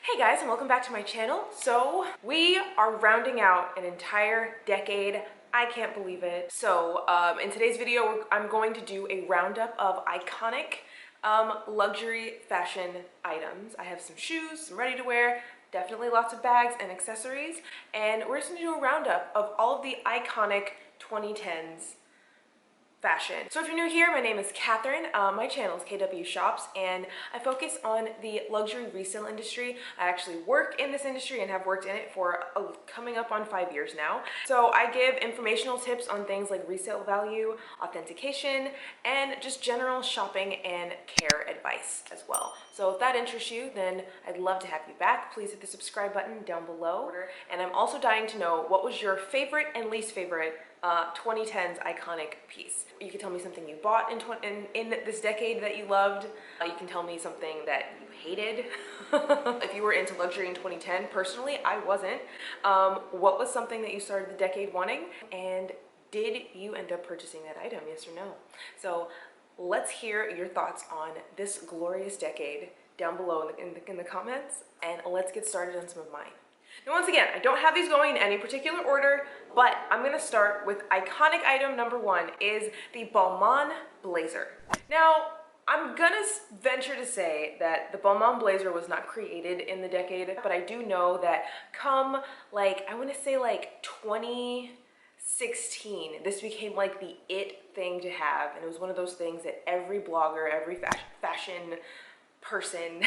Hey guys, and welcome back to my channel. So we are rounding out an entire decade. I can't believe it. So in today's video, I'm going to do a roundup of iconic luxury fashion items. I have some shoes, some ready to wear, definitely lots of bags and accessories, and we're just gonna do a roundup of all of the iconic 2010s fashion. So if you're new here, my name is Katherine. My channel is KWSHOPS, and I focus on the luxury resale industry. I actually work in this industry and have worked in it for coming up on 5 years now. So I give informational tips on things like resale value, authentication, and just general shopping and care advice as well. So if that interests you, then I'd love to have you back. Please hit the subscribe button down below. And I'm also dying to know, what was your favorite and least favorite 2010s iconic piece? You can tell me something you bought in this decade that you loved. You can tell me something that you hated. If you were into luxury in 2010, personally, I wasn't. What was something that you started the decade wanting? And did you end up purchasing that item, yes or no? So let's hear your thoughts on this glorious decade down below in the comments, and let's get started on some of mine. Now, once again, I don't have these going in any particular order, but I'm gonna start with iconic item number one is the Balmain blazer. Now, I'm gonna venture to say that the Balmain blazer was not created in the decade, but I do know that come like, I wanna say like 2016, this became like the it thing to have, and it was one of those things that every blogger, every fashion person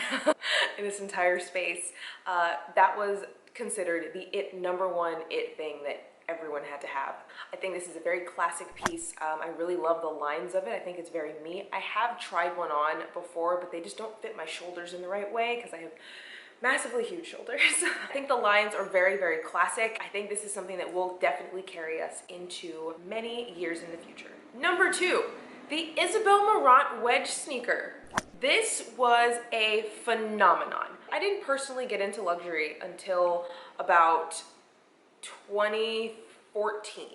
in this entire space, that was considered the number one it thing that everyone had to have. I think this is a very classic piece. I really love the lines of it. I think it's very me. I have tried one on before, but they just don't fit my shoulders in the right way because I have massively huge shoulders. I think the lines are very, very classic. I think this is something that will definitely carry us into many years in the future. Number two, the Isabel Marant wedge sneaker. This was a phenomenon. I didn't personally get into luxury until about 2014.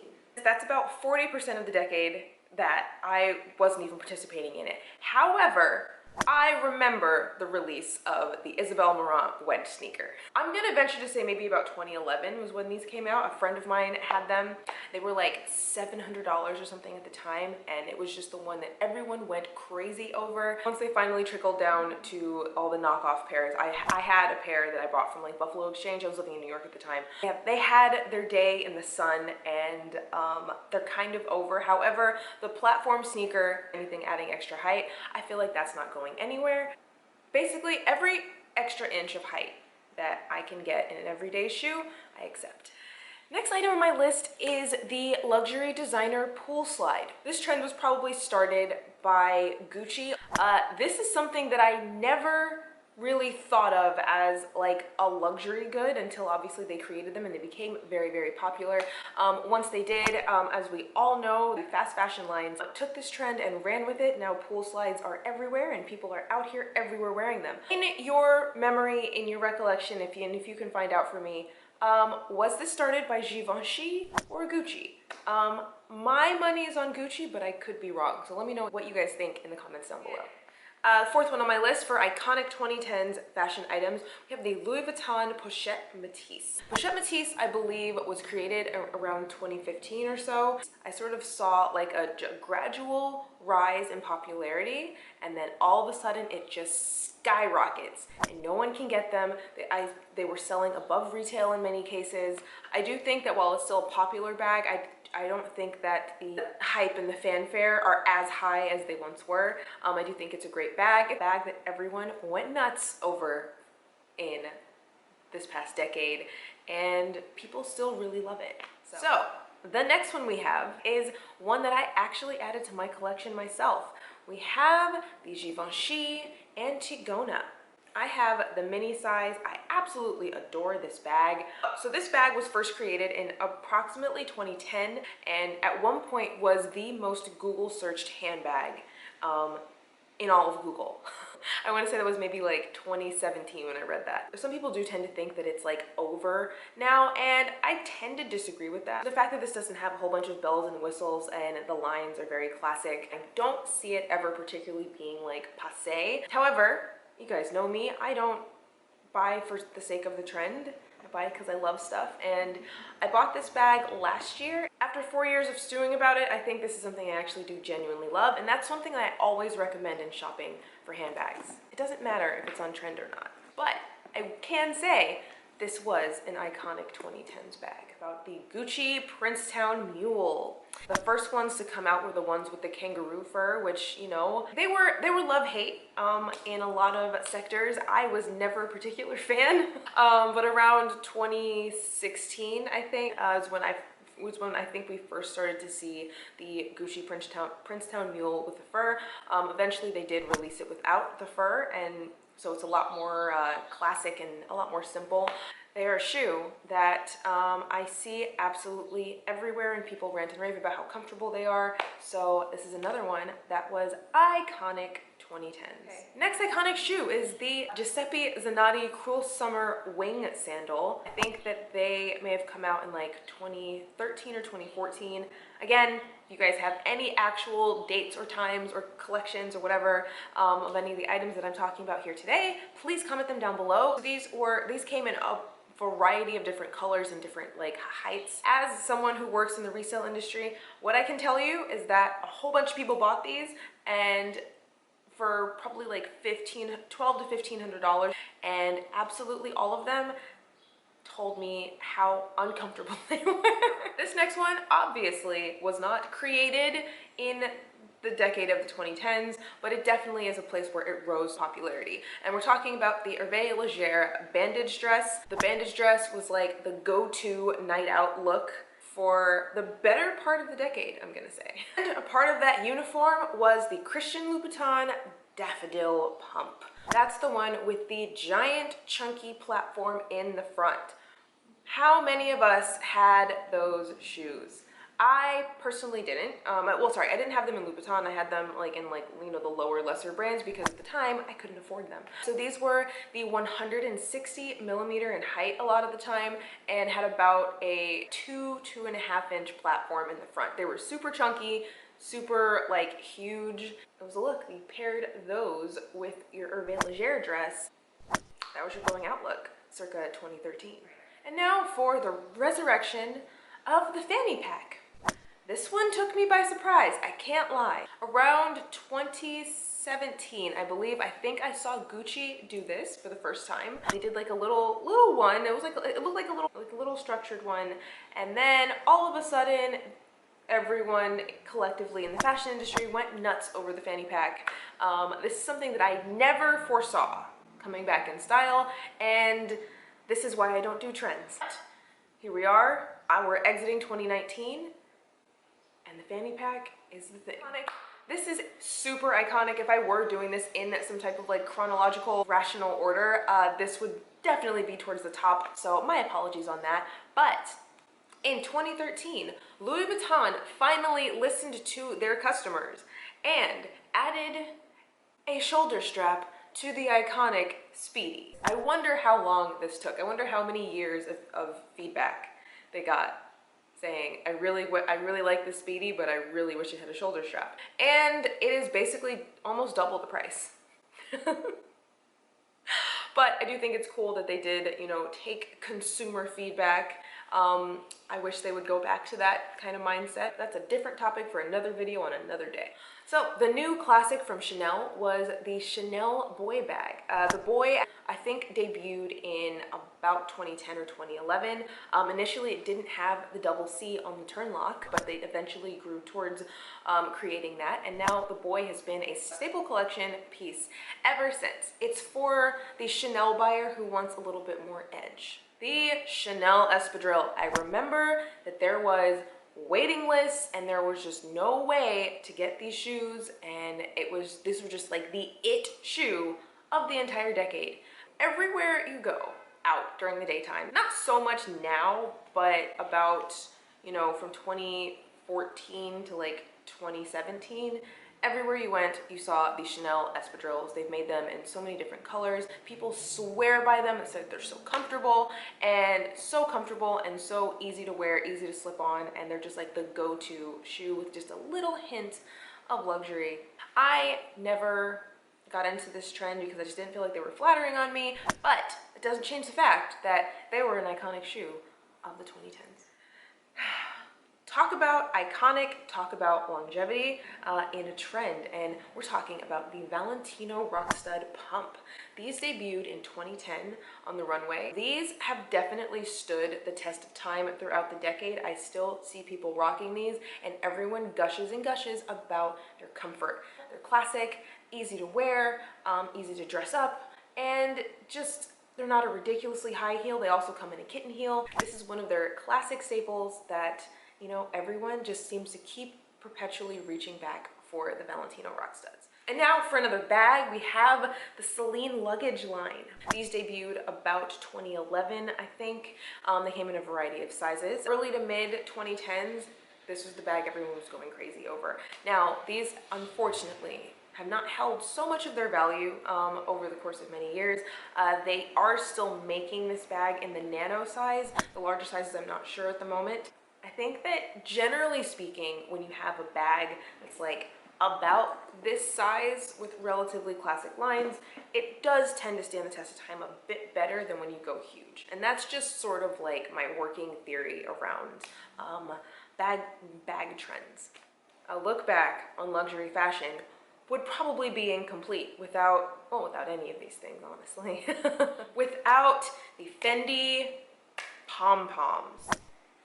That's about 40% of the decade that I wasn't even participating in it. However, I remember the release of the Isabel Marant wedge sneaker. I'm gonna venture to say maybe about 2011 was when these came out. A friend of mine had them. They were like $700 or something at the time, and it was just the one that everyone went crazy over. Once they finally trickled down to all the knockoff pairs, I had a pair that I bought from like Buffalo Exchange. I was living in New York at the time. Yeah, they had their day in the sun, and they're kind of over. However, the platform sneaker, anything adding extra height, I feel like that's not going anywhere. Basically, every extra inch of height that I can get in an everyday shoe, I accept. Next item on my list is the luxury designer pool slide. This trend was probably started by Gucci. This is something that I never really thought of as like a luxury good until obviously they created them and they became very, very popular. Once they did, as we all know, the fast fashion lines took this trend and ran with it. Now pool slides are everywhere and people are out here everywhere wearing them. In your memory, in your recollection, if you can find out for me, was this started by Givenchy or Gucci? My money is on Gucci, but I could be wrong. So let me know what you guys think in the comments down below. Fourth one on my list for iconic 2010s fashion items, we have the Louis Vuitton Pochette Metis. Pochette Metis, I believe, was created around 2015 or so. I sort of saw like a gradual rise in popularity, and then all of a sudden it just skyrockets and no one can get them. They were selling above retail in many cases. I do think that while it's still a popular bag, I don't think that the hype and the fanfare are as high as they once were. I do think it's a great bag, a bag that everyone went nuts over in this past decade, and people still really love it. So the next one we have is one that I actually added to my collection myself. We have the Givenchy Antigona. I have the mini size. I absolutely adore this bag. So this bag was first created in approximately 2010, and at one point was the most Google searched handbag in all of Google. I want to say that was maybe like 2017 when I read that. Some people do tend to think that it's like over now, and I tend to disagree with that. The fact that this doesn't have a whole bunch of bells and whistles and the lines are very classic, I don't see it ever particularly being like passé. However, you guys know me, I don't buy for the sake of the trend. I buy because I love stuff, and I bought this bag last year. After 4 years of stewing about it, I think this is something I actually do genuinely love, and that's something that I always recommend in shopping for handbags. It doesn't matter if it's on trend or not, but I can say this was an iconic 2010s bag. About the Gucci Princetown Mule. The first ones to come out were the ones with the kangaroo fur, which, you know, they were love-hate in a lot of sectors. I was never a particular fan, but around 2016, I think, was when I think we first started to see the Gucci Princetown Mule with the fur. Eventually, they did release it without the fur, and so it's a lot more classic and a lot more simple. They are a shoe that I see absolutely everywhere, and people rant and rave about how comfortable they are. So this is another one that was iconic 2010s. Okay. Next iconic shoe is the Giuseppe Zanotti Cruel Summer Wing Sandal. I think that they may have come out in like 2013 or 2014. Again, if you guys have any actual dates or times or collections or whatever of any of the items that I'm talking about here today, please comment them down below. These came in a variety of different colors and different like heights. As someone who works in the resale industry, what I can tell you is that a whole bunch of people bought these, and for probably like $12 to $1,500, and absolutely all of them told me how uncomfortable they were. This next one obviously was not created in the decade of the 2010s, but it definitely is a place where it rose popularity. And we're talking about the Herve Leger bandage dress. The bandage dress was like the go-to night out look for the better part of the decade, I'm gonna say. And a part of that uniform was the Christian Louboutin Daffodil Pump. That's the one with the giant chunky platform in the front. How many of us had those shoes? I personally didn't. Well, sorry, I didn't have them in Louboutin. I had them like in you know, the lower, lesser brands, because at the time I couldn't afford them. So these were the 160 millimeter in height a lot of the time, and had about a 2.5 inch platform in the front. They were super chunky, super like huge. It was a look. You paired those with your Herve Leger dress. That was your going out look, circa 2013. And now for the resurrection of the fanny pack. This one took me by surprise, I can't lie. Around 2017, I believe, I think I saw Gucci do this for the first time. They did like a little one. It looked like a little structured one, and then all of a sudden, everyone collectively in the fashion industry went nuts over the fanny pack. This is something that I never foresaw coming back in style, and this is why I don't do trends. Here we are, we're exiting 2019. And the fanny pack is the thing. This is super iconic. If I were doing this in some type of like chronological, rational order, this would definitely be towards the top. So my apologies on that. But in 2013, Louis Vuitton finally listened to their customers and added a shoulder strap to the iconic Speedy. I wonder how long this took. I wonder how many years of feedback they got, saying, I really like this Speedy, but I really wish it had a shoulder strap. And it is basically almost double the price. But I do think it's cool that they did, you know, take consumer feedback. I wish they would go back to that kind of mindset. That's a different topic for another video on another day. So the new classic from Chanel was the Chanel Boy bag. The Boy, I think, debuted in about 2010 or 2011. Initially, it didn't have the double C on the turn lock, but they eventually grew towards creating that. And now the Boy has been a staple collection piece ever since. It's for the Chanel buyer who wants a little bit more edge. The Chanel espadrille. I remember that there was waiting lists and there was just no way to get these shoes, and this was just like the it shoe of the entire decade. Everywhere you go out during the daytime, not so much now, but about, you know, from 2014 to like 2017, everywhere you went, you saw the Chanel espadrilles. They've made them in so many different colors. People swear by them and said they're so comfortable and so easy to wear, easy to slip on, and they're just like the go-to shoe with just a little hint of luxury. I never got into this trend because I just didn't feel like they were flattering on me, but it doesn't change the fact that they were an iconic shoe of the 2010s. Talk about iconic, talk about longevity and a trend, and we're talking about the Valentino Rockstud pump. These debuted in 2010 on the runway. These have definitely stood the test of time throughout the decade. I still see people rocking these, and everyone gushes and gushes about their comfort. They're classic, easy to wear, easy to dress up, and just they're not a ridiculously high heel. They also come in a kitten heel. This is one of their classic staples that, you know, everyone just seems to keep perpetually reaching back for the Valentino Rockstuds. And now for another bag, we have the Celine luggage line. These debuted about 2011, I think. They came in a variety of sizes. Early to mid 2010s, this was the bag everyone was going crazy over. Now, these unfortunately have not held so much of their value over the course of many years. They are still making this bag in the nano size. The larger sizes, I'm not sure at the moment. I think that generally speaking, when you have a bag that's like about this size with relatively classic lines, it does tend to stand the test of time a bit better than when you go huge. And that's just sort of like my working theory around bag trends. A look back on luxury fashion would probably be incomplete without any of these things, honestly. Without the Fendi pom-poms.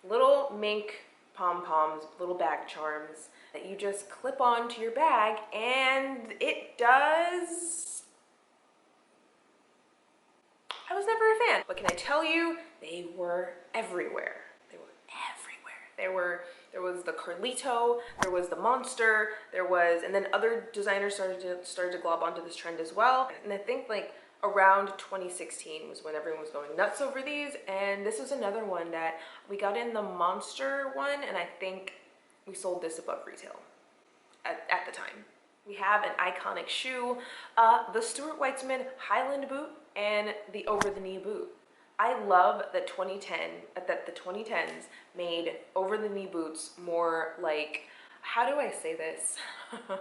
Little mink pom-poms, little bag charms that you just clip onto your bag, and it does... I was never a fan, but can I tell you, they were everywhere. They were everywhere. There was the Carlito, there was the Monster, and then other designers started to glob onto this trend as well. And I think like around 2016 was when everyone was going nuts over these, and this was another one that we got in the Monster one, and I think we sold this above retail at the time. We have an iconic shoe, the Stuart Weitzman Highland boot and the over-the-knee boot. I love that the 2010s made over-the-knee boots more like, how do I say this,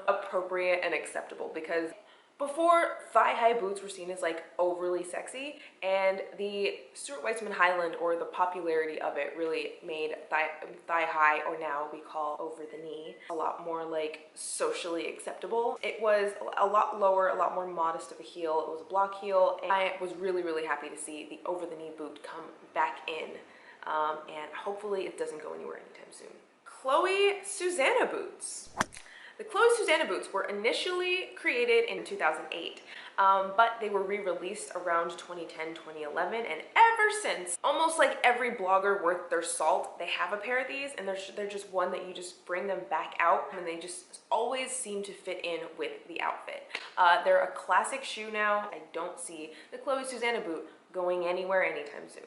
appropriate and acceptable, because before, thigh-high boots were seen as like overly sexy, and the Stuart Weitzman Highland, or the popularity of it, really made thigh-high, or now we call over-the-knee, a lot more like socially acceptable. It was a lot lower, a lot more modest of a heel. It was a block heel, and I was really, really happy to see the over-the-knee boot come back in, and hopefully it doesn't go anywhere anytime soon. Chloe Susannah boots. The Chloe Susannah boots were initially created in 2008, but they were re-released around 2010, 2011, and ever since, almost like every blogger worth their salt, they have a pair of these, and they're just one that you just bring them back out, and they just always seem to fit in with the outfit. They're a classic shoe now. I don't see the Chloe Susannah boot going anywhere anytime soon,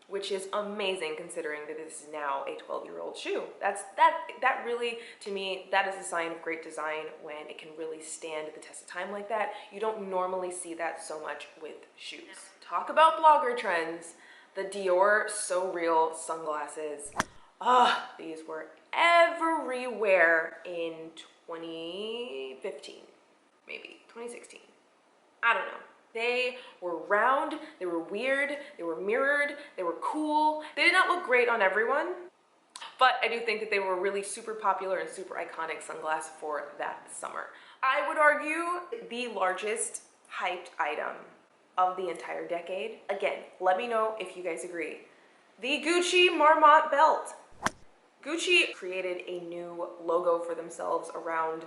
which is amazing considering that this is now a 12-year-old shoe. That really, to me, that is a sign of great design when it can really stand the test of time like that. You don't normally see that so much with shoes. Talk about blogger trends. The Dior So Real sunglasses. These were everywhere in 2015, maybe 2016. I don't know. They were round, they were weird, they were mirrored, they were cool. They did not look great on everyone, but I do think that they were really super popular and super iconic sunglasses for that summer. I would argue the largest hyped item of the entire decade. Again, let me know if you guys agree. The Gucci Marmont belt. Gucci created a new logo for themselves around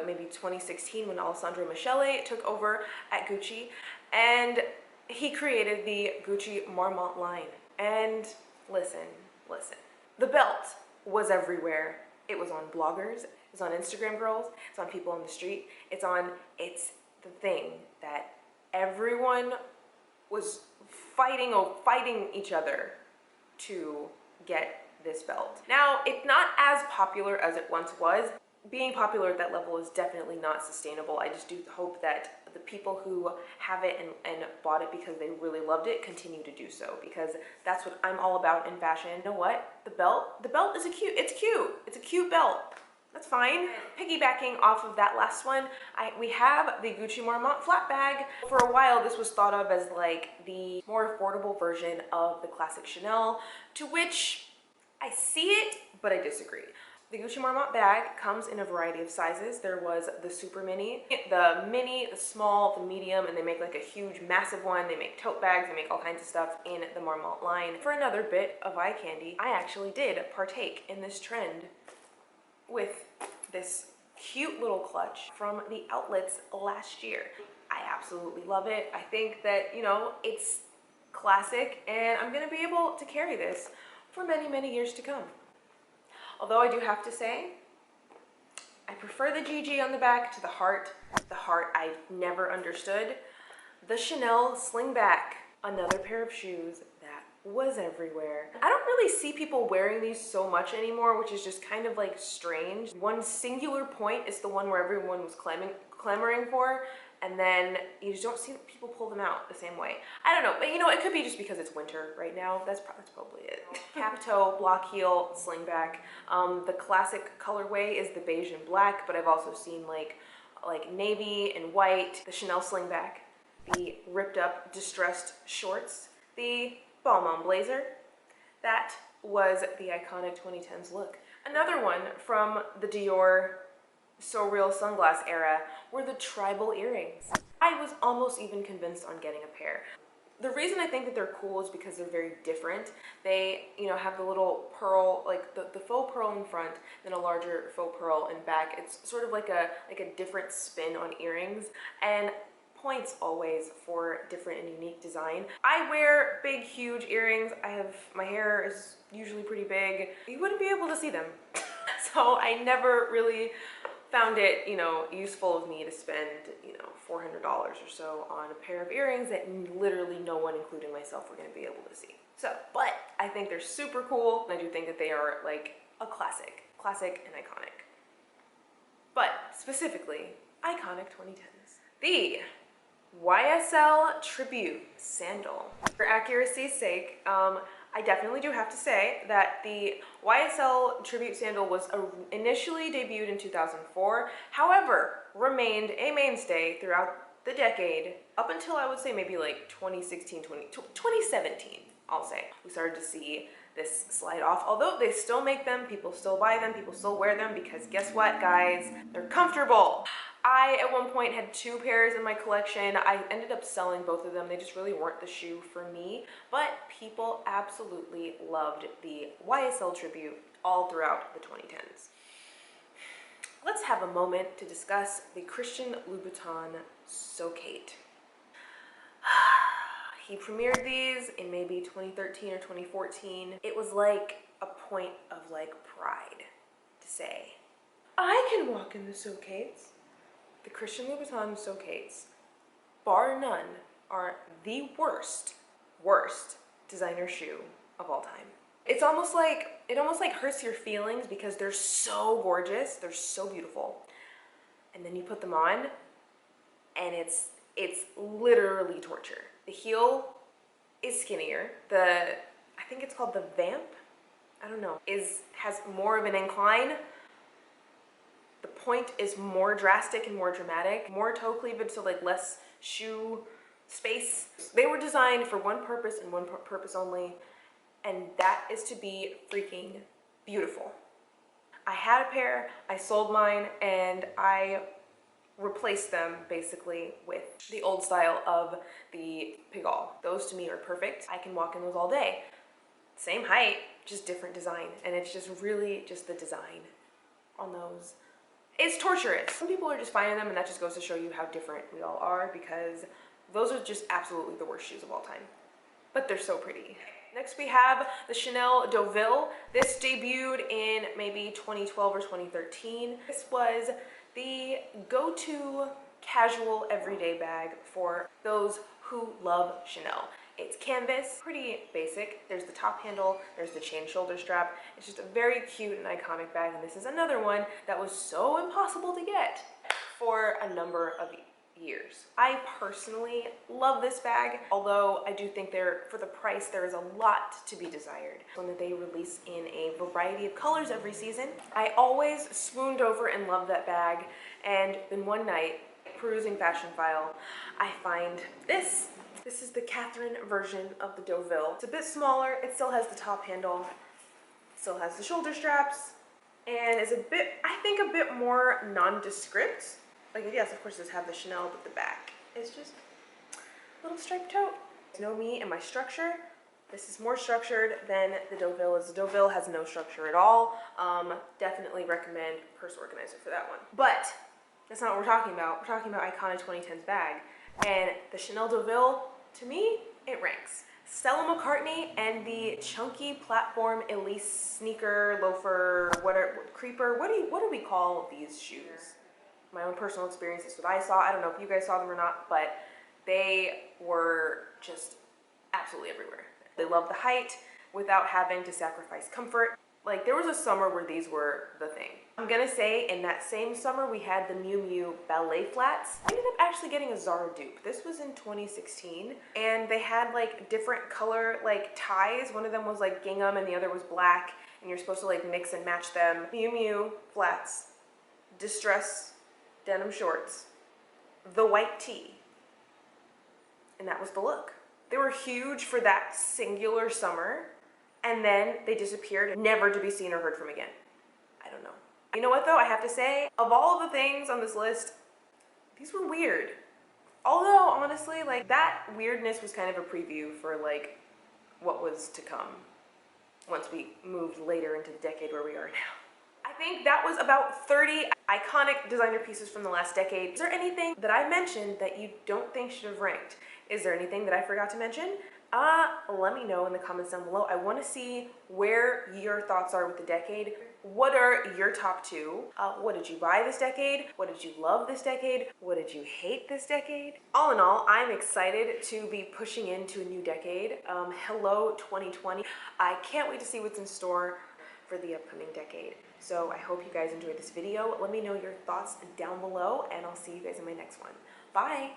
maybe 2016 when Alessandro Michele took over at Gucci, and he created the Gucci Marmont line. And listen, the belt was everywhere. It was on bloggers, it was on Instagram girls, it's on people on the street, it's the thing that everyone was fighting each other to get this belt. Now, it's not as popular as it once was. Being popular at that level is definitely not sustainable. I just do hope that the people who have it and bought it because they really loved it continue to do so, because that's what I'm all about in fashion. You know what? The belt is it's cute. It's a cute belt. That's fine. Piggybacking off of that last one, we have the Gucci Marmont flat bag. For a while, this was thought of as like the more affordable version of the classic Chanel, to which I see it, but I disagree. The Gucci Marmont bag comes in a variety of sizes. There was the super mini, the small, the medium, and they make like a huge, massive one. They make tote bags, they make all kinds of stuff in the Marmont line. For another bit of eye candy, I actually did partake in this trend with this cute little clutch from the outlets last year. I absolutely love it. I think that, you know, it's classic, and I'm gonna be able to carry this for many, many years to come. Although I do have to say, I prefer the GG on the back to the heart. The heart I've never understood. The Chanel slingback, another pair of shoes that was everywhere. I don't really see people wearing these so much anymore, which is just kind of like strange. One singular point is the one where everyone was clamoring for, and then you just don't see people pull them out the same way. I don't know, but you know, it could be just because it's winter right now. That's probably it. Cap toe, block heel, slingback. The classic colorway is the beige and black, but I've also seen like navy and white. The Chanel slingback, the ripped up distressed shorts, the Balmain blazer. That was the iconic 2010s look. Another one from the Dior So Real sunglass era were the tribal earrings. I was almost even convinced on getting a pair. The reason I think that they're cool is because they're very different. They, you know, have the little pearl, like the faux pearl in front, then a larger faux pearl in back. It's sort of like a different spin on earrings, and points always for different and unique design. I wear big, huge earrings. My hair is usually pretty big. You wouldn't be able to see them. So I never really found it, you know, useful of me to spend, you know, $400 or so on a pair of earrings that literally no one, including myself, were going to be able to see. So, but I think they're super cool. I do think that they are like a classic and iconic. But specifically, iconic 2010s. The YSL Tribute Sandal. For accuracy's sake, I definitely do have to say that the YSL Tribute Sandal was initially debuted in 2004, however, remained a mainstay throughout the decade, up until I would say maybe like 2017, I'll say. We started to see this slide off. Although they still make them, people still buy them, people still wear them, because guess what, guys? They're comfortable. I, at one point, had 2 pairs in my collection. I ended up selling both of them. They just really weren't the shoe for me, but people absolutely loved the YSL Tribute all throughout the 2010s. Let's have a moment to discuss the Christian Louboutin So Kate. He premiered these in maybe 2013 or 2014. It was like a point of like pride to say, I can walk in the So Kates. The Christian Louboutin So Kates, bar none, are the worst designer shoe of all time. It almost like hurts your feelings because they're so gorgeous, they're so beautiful. And then you put them on and it's literally torture. The heel is skinnier. I think it's called the Vamp, I don't know, has more of an incline. The point is more drastic and more dramatic, more toe cleavage, so like less shoe space. They were designed for one purpose and one purpose only, and that is to be freaking beautiful. I had a pair, I sold mine, and I replaced them basically with the old style of the Pigalle. Those to me are perfect. I can walk in those all day. Same height, just different design, and it's just really just the design on those. It's torturous. Some people are just finding them, and that just goes to show you how different we all are, because those are just absolutely the worst shoes of all time. But they're so pretty. Next we have the Chanel Deauville. This debuted in maybe 2012 or 2013. This was the go-to casual everyday bag for those who love Chanel. It's canvas, pretty basic. There's the top handle, there's the chain shoulder strap. It's just a very cute and iconic bag, and this is another one that was so impossible to get for a number of years. I personally love this bag, although I do think for the price, there is a lot to be desired. One that they release in a variety of colors every season. I always swooned over and loved that bag, and then one night, perusing Fashion File, I find this. This is the Katherine version of the Deauville. It's a bit smaller, it still has the top handle, still has the shoulder straps, and is a bit, I think, a bit more nondescript. Like, yes, of course, it does have the Chanel, but the back is just a little striped tote. You know me and my structure. This is more structured than the Deauville is. The Deauville has no structure at all. Definitely recommend purse organizer for that one. But that's not what we're talking about. We're talking about iconic 2010s bag. And the Chanel Deauville, to me, it ranks. Stella McCartney and the chunky platform Elise sneaker, loafer, creeper. What do we call these shoes? My own personal experience is what I saw. I don't know if you guys saw them or not, but they were just absolutely everywhere. They love the height without having to sacrifice comfort. Like, there was a summer where these were the thing. I'm gonna say in that same summer we had the Miu Miu ballet flats. I ended up actually getting a Zara dupe. This was in 2016, and they had like different color like ties. One of them was like gingham and the other was black, and you're supposed to like mix and match them. Miu Miu flats, distress denim shorts, the white tee, and that was the look. They were huge for that singular summer, and then they disappeared, never to be seen or heard from again. I don't know. You know what though, I have to say, of all of the things on this list, these were weird. Although, honestly, like, that weirdness was kind of a preview for like what was to come once we moved later into the decade where we are now. I think that was about 30 iconic designer pieces from the last decade. Is there anything that I mentioned that you don't think should have ranked? Is there anything that I forgot to mention? Let me know in the comments down below. I want to see where your thoughts are with the decade. What are your top two? What did you buy this decade? What did you love this decade? What did you hate this decade? All in all, I'm excited to be pushing into a new decade. Hello 2020. I can't wait to see what's in store for the upcoming decade. So I hope you guys enjoyed this video. Let me know your thoughts down below, and I'll see you guys in my next one. Bye!